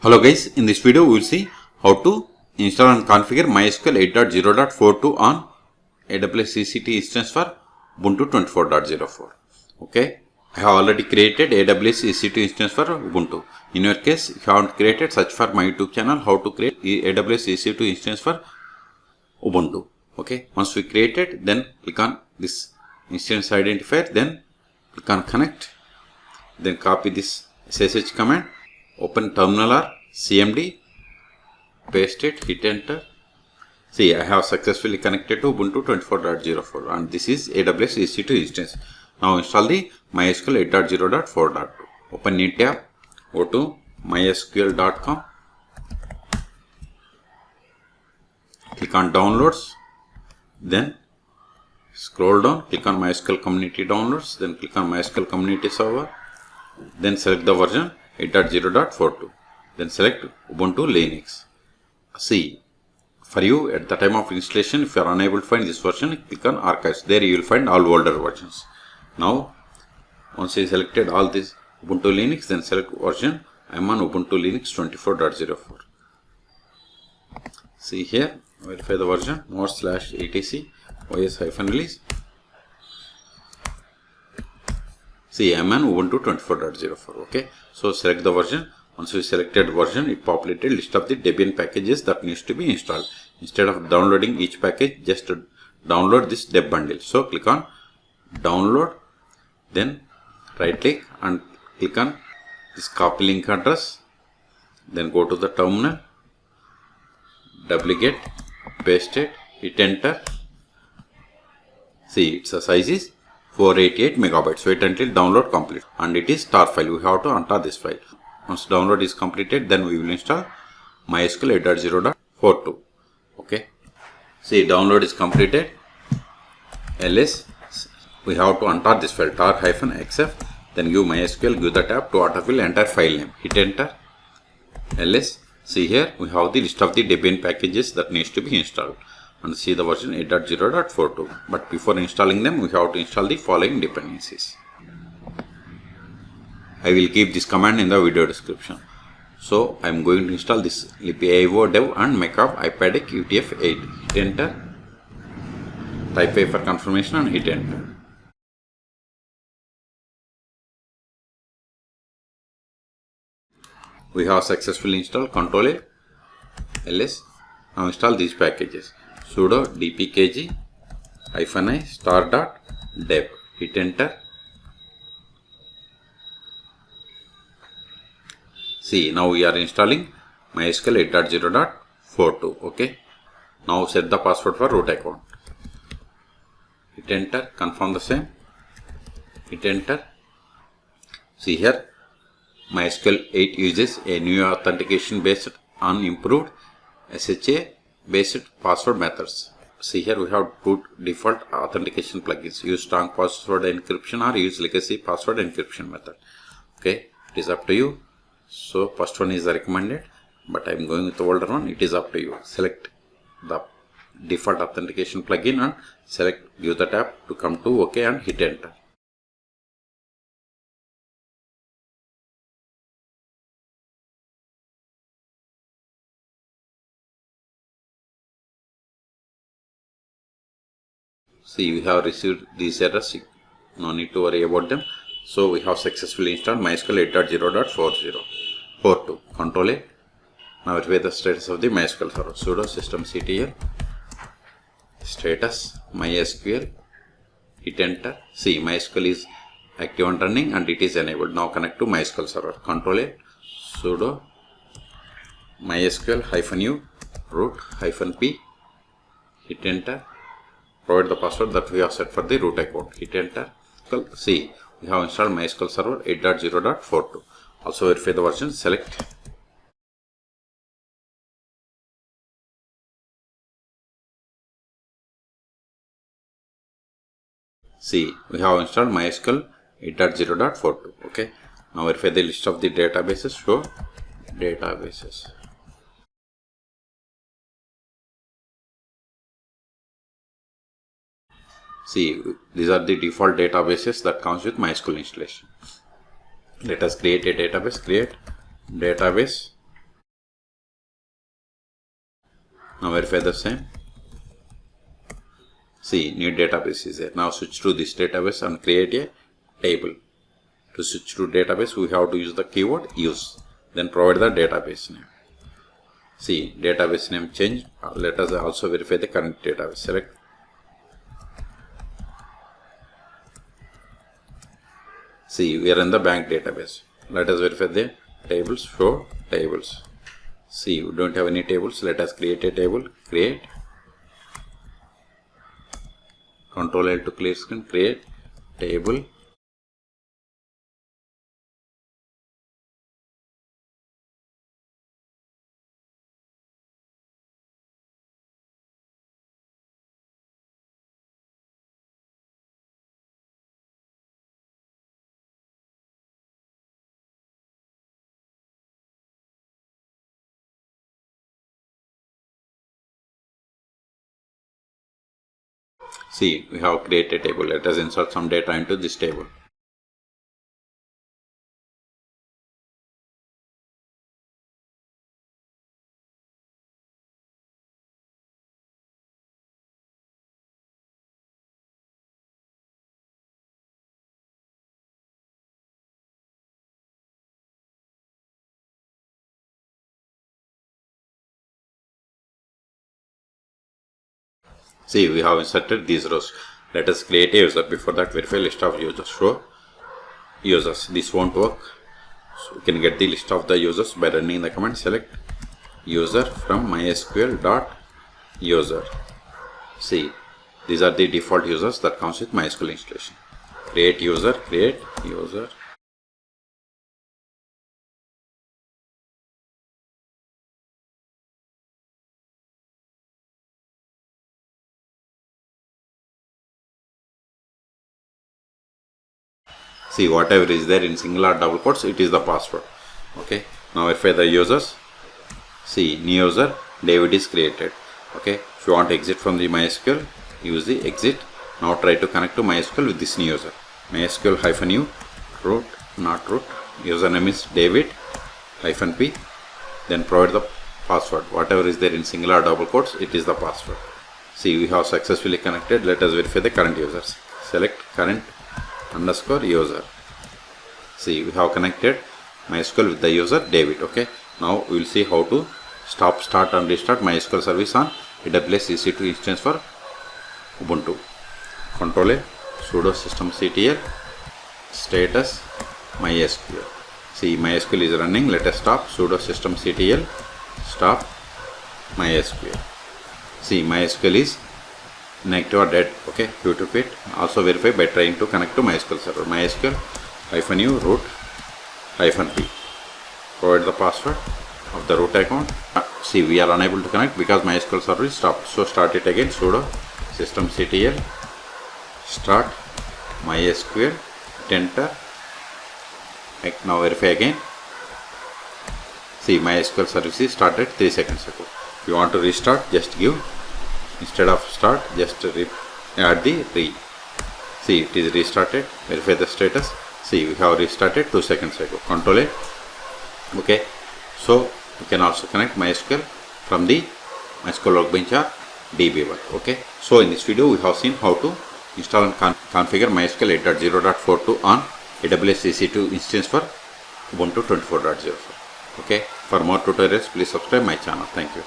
Hello guys, in this video we will see how to install and configure MySQL 8.0.42 on AWS EC2 Instance for Ubuntu 24.04. Okay, I have already created AWS EC2 Instance for Ubuntu. In your case, if you haven't created, search for my YouTube channel how to create AWS EC2 Instance for Ubuntu. Okay, once we create it, then click on this instance identifier, then click on connect, then copy this SSH command, open terminal or CMD, paste it, hit enter. See, I have successfully connected to Ubuntu 24.04 and this is AWS EC2 instance. Now install the MySQL 8.0.4.2. Open new tab, go to mysql.com, click on downloads, then scroll down, click on MySQL community downloads, then click on MySQL community server, then select the version 8.0.42, then select Ubuntu Linux. See, for you at the time of installation, if you are unable to find this version, click on archives. There you will find all older versions. Now, once you selected all this Ubuntu Linux, then select version. I am on Ubuntu Linux 24.04. See here, verify the version /etc /os-release. See, I am on Ubuntu 24.04. Okay, so select the version. Once we selected version, it populated list of the Debian packages that needs to be installed. Instead of downloading each package, just download this deb bundle. So click on download, then right click and click on this copy link address, then go to the terminal, duplicate, paste it, hit enter. See, its size is 488 megabytes. Wait until download complete, and it is tar file. We have to untar this file. Once download is completed, then we will install MySQL 8.0.42. Okay. See, download is completed. ls, we have to untar this file, tar-xf, then give MySQL, give the tab to autofill entire file name. Hit enter. ls. See here, we have the list of the Debian packages that needs to be installed. And see the version 8.0.42. But before installing them, we have to install the following dependencies. I will keep this command in the video description. So I am going to install this libio dev and make of iPadec UTF-8. Hit enter. Type A for confirmation and hit enter. We have successfully installed Control A, ls. Now install these packages. Sudo dpkg -i star.deb. Hit enter. See, now we are installing MySQL 8.0.42. Okay. Now set the password for root account. Hit enter. Confirm the same. Hit enter. See here, MySQL 8 uses a new authentication based on improved SHA based password methods. See here, we have two default authentication plugins. Use strong password encryption or use legacy password encryption method. Okay, it is up to you. So first one is the recommended, but I am going with the older one. It is up to you. Select the default authentication plugin and select, give the tab to come to OK and hit enter. See, we have received these errors. No need to worry about them. So we have successfully installed MySQL 8.0.42. Control A. Now verify the status of the MySQL server. Sudo systemctl status MySQL. Hit enter. See, MySQL is active and running and it is enabled. Now connect to MySQL server. Control A. Sudo MySQL -u root -p. Hit enter. Provide the password that we have set for the root account. Hit enter. See, we have installed MySQL Server 8.0.42. Also verify the version. Select. See, we have installed MySQL 8.0.42. Okay. Now verify the list of the databases. Show databases. See, these are the default databases that comes with MySQL installation. Let us create a database. Create database Now verify the same. See, new database is there. Now switch to this database and create a table. To switch to database, we have to use the keyword use. Then provide the database name. See, database name change. Let us also verify the current database. Select. See, we are in the bank database. Let us verify the tables. Show tables. See, we don't have any tables. Let us create a table. Create. Control L to clear screen. Create table. See, we have created a table. Let us insert some data into this table. See, we have inserted these rows. Let us create a user. Before that, verify list of users. Show users. This won't work. So we can get the list of the users by running the command. Select user from MySQL dot user. See, these are the default users that comes with MySQL installation. Create user. Create user. See, whatever is there in single or double quotes, it is the password. Okay. Now verify the users. See, new user David is created. Okay. If you want to exit from the MySQL, use the exit. Now try to connect to MySQL with this new user. MySQL -u root, not root. Username is David -p. Then provide the password. Whatever is there in single or double quotes, it is the password. See, we have successfully connected. Let us verify the current users. Select current underscore user. See, we have connected MySQL with the user David. Okay. Now we will see how to stop, start and restart MySQL service on AWS EC2 Instance for Ubuntu. Control A, sudo systemctl status MySQL. See, MySQL is running. Let us stop. Sudo systemctl stop MySQL. See, MySQL is inactive or dead. Okay, due to it. Also verify by trying to connect to MySQL server. MySQL -u root -p. Provide the password of the root account. See, we are unable to connect because MySQL server is stopped. So start it again. Sudo systemctl start MySQL. Enter. Now verify again. See, MySQL service is started 3 seconds ago. If you want to restart, just give, instead of start, just add the re. See, it is restarted. Verify the status. See, we have restarted 2 seconds ago. Control A. Okay. So you can also connect MySQL from the MySQL Workbench or dbeaver. Okay. So in this video, we have seen how to install and configure MySQL 8.0.42 on AWS EC2 Instance for Ubuntu 24.04. Okay. For more tutorials, please subscribe my channel. Thank you.